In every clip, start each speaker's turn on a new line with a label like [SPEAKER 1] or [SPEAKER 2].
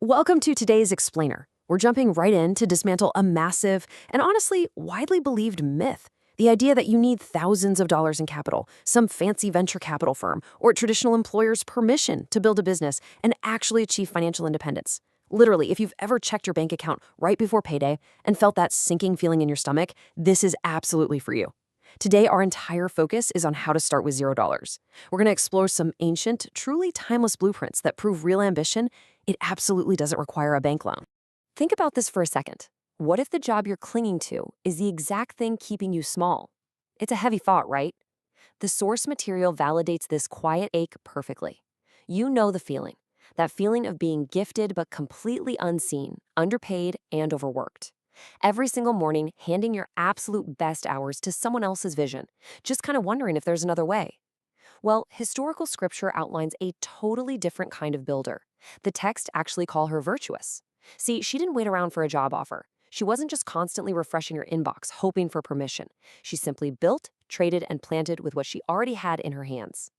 [SPEAKER 1] Welcome to today's Explainer. We're jumping right in to dismantle a massive and honestly widely believed myth. The idea that you need thousands of dollars in capital, some fancy venture capital firm, or traditional employer's permission to build a business and actually achieve financial independence. Literally, if you've ever checked your bank account right before payday and felt that sinking feeling in your stomach, this is absolutely for you. Today, our entire focus is on how to start with $0. We're going to explore some ancient, truly timeless blueprints that prove real ambition, it absolutely doesn't require a bank loan. Think about this for a second. What if the job you're clinging to is the exact thing keeping you small? It's a heavy thought, right? The source material validates this quiet ache perfectly. You know the feeling. That feeling of being gifted but completely unseen, underpaid, and overworked. Every single morning, handing your absolute best hours to someone else's vision, just kind of wondering if there's another way. Well, historical scripture outlines a totally different kind of builder. The text actually call her virtuous. See, she didn't wait around for a job offer. She wasn't just constantly refreshing her inbox, hoping for permission. She simply built, traded, and planted with what she already had in her hands.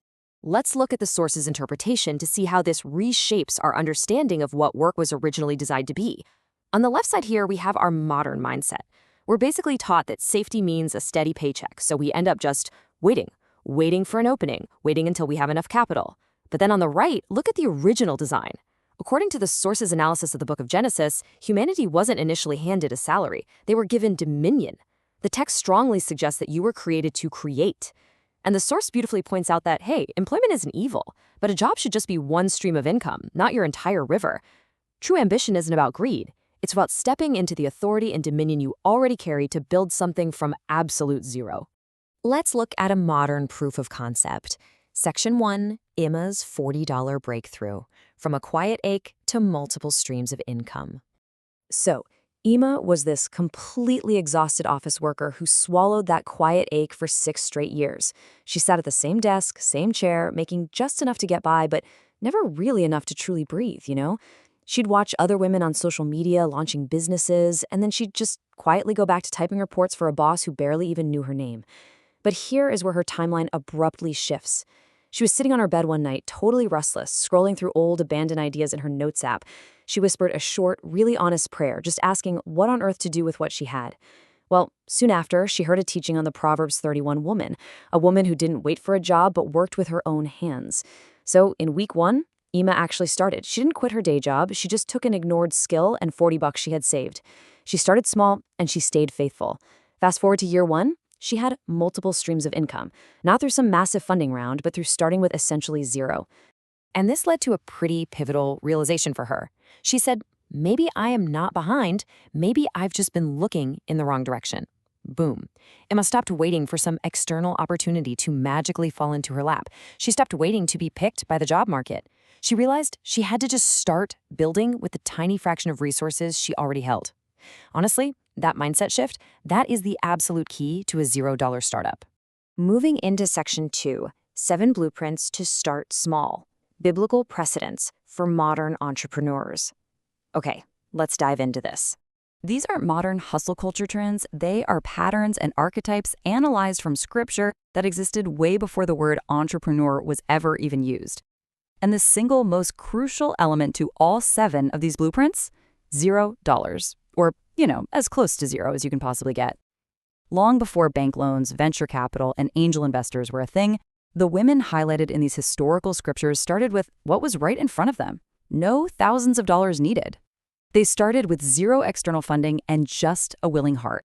[SPEAKER 1] Let's look at the source's interpretation to see how this reshapes our understanding of what work was originally designed to be. On the left side here, we have our modern mindset. We're basically taught that safety means a steady paycheck, so we end up just waiting for an opening, waiting until we have enough capital. But then on the right, look at the original design. According to the source's analysis of the book of Genesis, humanity wasn't initially handed a salary. They were given dominion. The text strongly suggests that you were created to create. And the source beautifully points out that, hey, employment isn't evil, but a job should just be one stream of income, not your entire river. True ambition isn't about greed. It's about stepping into the authority and dominion you already carry to build something from absolute zero. Let's look at a modern proof of concept. Section 1, Emma's $40 breakthrough, from a quiet ache to multiple streams of income. So, Emma was this completely exhausted office worker who swallowed that quiet ache for 6 straight years. She sat at the same desk, same chair, making just enough to get by, but never really enough to truly breathe, you know? She'd watch other women on social media launching businesses, and then she'd just quietly go back to typing reports for a boss who barely even knew her name. But here is where her timeline abruptly shifts. She was sitting on her bed one night, totally restless, scrolling through old, abandoned ideas in her notes app. She whispered a short, really honest prayer, just asking what on earth to do with what she had. Well, soon after, she heard a teaching on the Proverbs 31 woman, a woman who didn't wait for a job but worked with her own hands. So in week 1, Emma actually started. She didn't quit her day job. She just took an ignored skill and $40 she had saved. She started small, and she stayed faithful. Fast forward to year 1, she had multiple streams of income, not through some massive funding round, but through starting with essentially zero. And this led to a pretty pivotal realization for her. She said, maybe I am not behind, maybe I've just been looking in the wrong direction. Boom. Emma stopped waiting for some external opportunity to magically fall into her lap. She stopped waiting to be picked by the job market. She realized she had to just start building with the tiny fraction of resources she already held. Honestly, that mindset shift, that is the absolute key to a $0 startup. Moving into Section 2, 7 blueprints to start small. Biblical precedents for modern entrepreneurs. Okay, let's dive into this.
[SPEAKER 2] These aren't modern hustle culture trends. They are patterns and archetypes analyzed from scripture that existed way before the word entrepreneur was ever even used. And the single most crucial element to all 7 of these blueprints? $0. Or, as close to zero as you can possibly get. Long before bank loans, venture capital, and angel investors were a thing, the women highlighted in these historical scriptures started with what was right in front of them. No thousands of dollars needed. They started with 0 external funding and just a willing heart.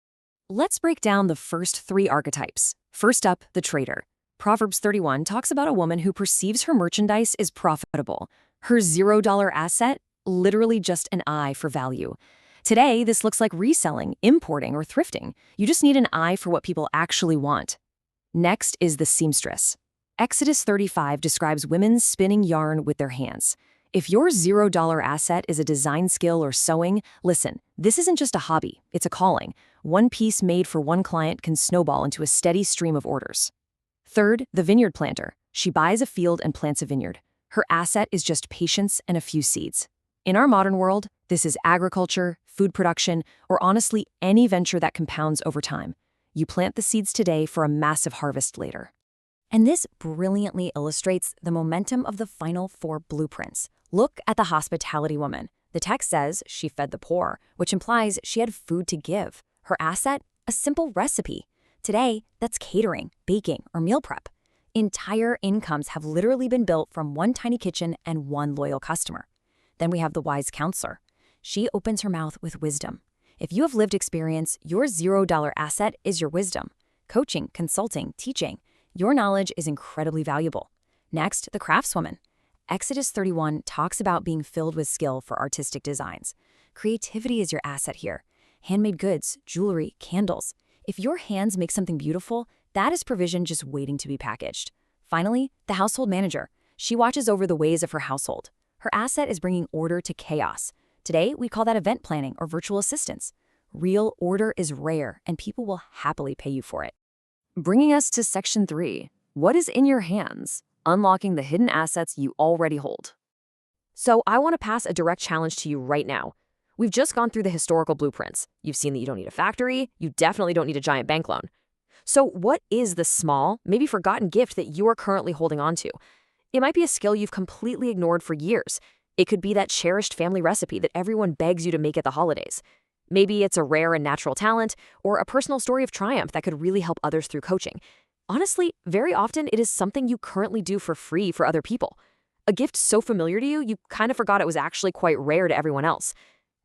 [SPEAKER 1] Let's break down the first 3 archetypes. First up, the trader. Proverbs 31 talks about a woman who perceives her merchandise is profitable. Her $0 asset, literally just an eye for value. Today, this looks like reselling, importing, or thrifting. You just need an eye for what people actually want. Next is the seamstress. Exodus 35 describes women spinning yarn with their hands. If your $0 asset is a design skill or sewing, listen, this isn't just a hobby, it's a calling. One piece made for one client can snowball into a steady stream of orders. Third, the vineyard planter. She buys a field and plants a vineyard. Her asset is just patience and a few seeds. In our modern world, this is agriculture, food production, or honestly any venture that compounds over time. You plant the seeds today for a massive harvest later. And this brilliantly illustrates the momentum of the final 4 blueprints. Look at the hospitality woman.
[SPEAKER 2] The text says she fed the poor, which implies she had food to give. Her asset? A simple recipe. Today, that's catering, baking, or meal prep. Entire incomes have literally been built from one tiny kitchen and one loyal customer. Then we have the wise counselor. She opens her mouth with wisdom. If you have lived experience, your $0 asset is your wisdom. Coaching, consulting, teaching. Your knowledge is incredibly valuable. Next, the craftswoman. Exodus 31 talks about being filled with skill for artistic designs. Creativity is your asset here. Handmade goods, jewelry, candles. If your hands make something beautiful, that is provision just waiting to be packaged. Finally, the household manager. She watches over the ways of her household. Her asset is bringing order to chaos. Today, we call that event planning or virtual assistants. Real order is rare, and people will happily pay you for it.
[SPEAKER 1] Bringing us to Section 3. What is in your hands? Unlocking the hidden assets you already hold. So I want to pass a direct challenge to you right now. We've just gone through the historical blueprints. You've seen that you don't need a factory. You definitely don't need a giant bank loan. So what is the small, maybe forgotten gift that you are currently holding on to? It might be a skill you've completely ignored for years. It could be that cherished family recipe that everyone begs you to make at the holidays. Maybe it's a rare and natural talent or a personal story of triumph that could really help others through coaching. Honestly, very often it is something you currently do for free for other people. A gift so familiar to you, you kind of forgot it was actually quite rare to everyone else.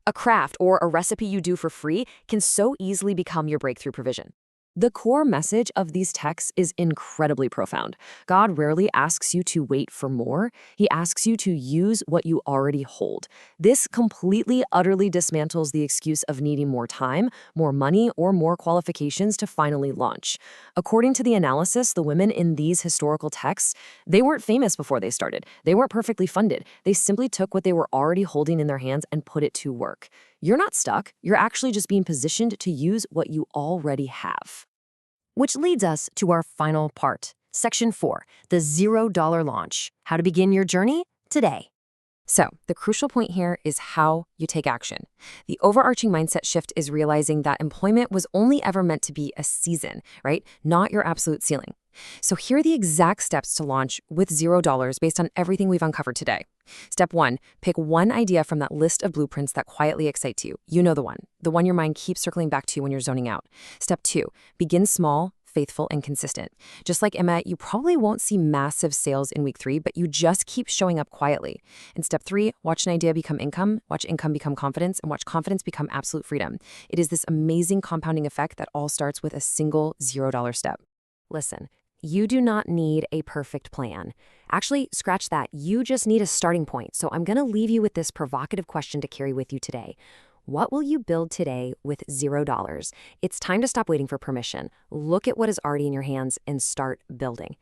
[SPEAKER 1] A craft or a recipe you do for free can so easily become your breakthrough provision. The core message of these texts is incredibly profound. God rarely asks you to wait for more. He asks you to use what you already hold. This completely, utterly dismantles the excuse of needing more time, more money, or more qualifications to finally launch. According to the analysis, the women in these historical texts, they weren't famous before they started. They weren't perfectly funded. They simply took what they were already holding in their hands and put it to work. You're not stuck. You're actually just being positioned to use what you already have. Which leads us to our final part, Section 4, the $0 launch. How to begin your journey today. So, the crucial point here is how you take action. The overarching mindset shift is realizing that employment was only ever meant to be a season, right? Not your absolute ceiling. So here are the exact steps to launch with $0 based on everything we've uncovered today. Step 1, pick one idea from that list of blueprints that quietly excites you. You know the one your mind keeps circling back to when you're zoning out. Step 2, begin small, faithful, and consistent. Just like Emma, you probably won't see massive sales in week 3, but you just keep showing up quietly. And step 3, watch an idea become income, watch income become confidence, and watch confidence become absolute freedom. It is this amazing compounding effect that all starts with a single $0 step. Listen, you do not need a perfect plan. Actually, scratch that. You just need a starting point. So I'm going to leave you with this provocative question to carry with you today. What will you build today with $0? It's time to stop waiting for permission. Look at what is already in your hands and start building.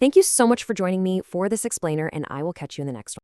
[SPEAKER 1] Thank you so much for joining me for this explainer, and I will catch you in the next one.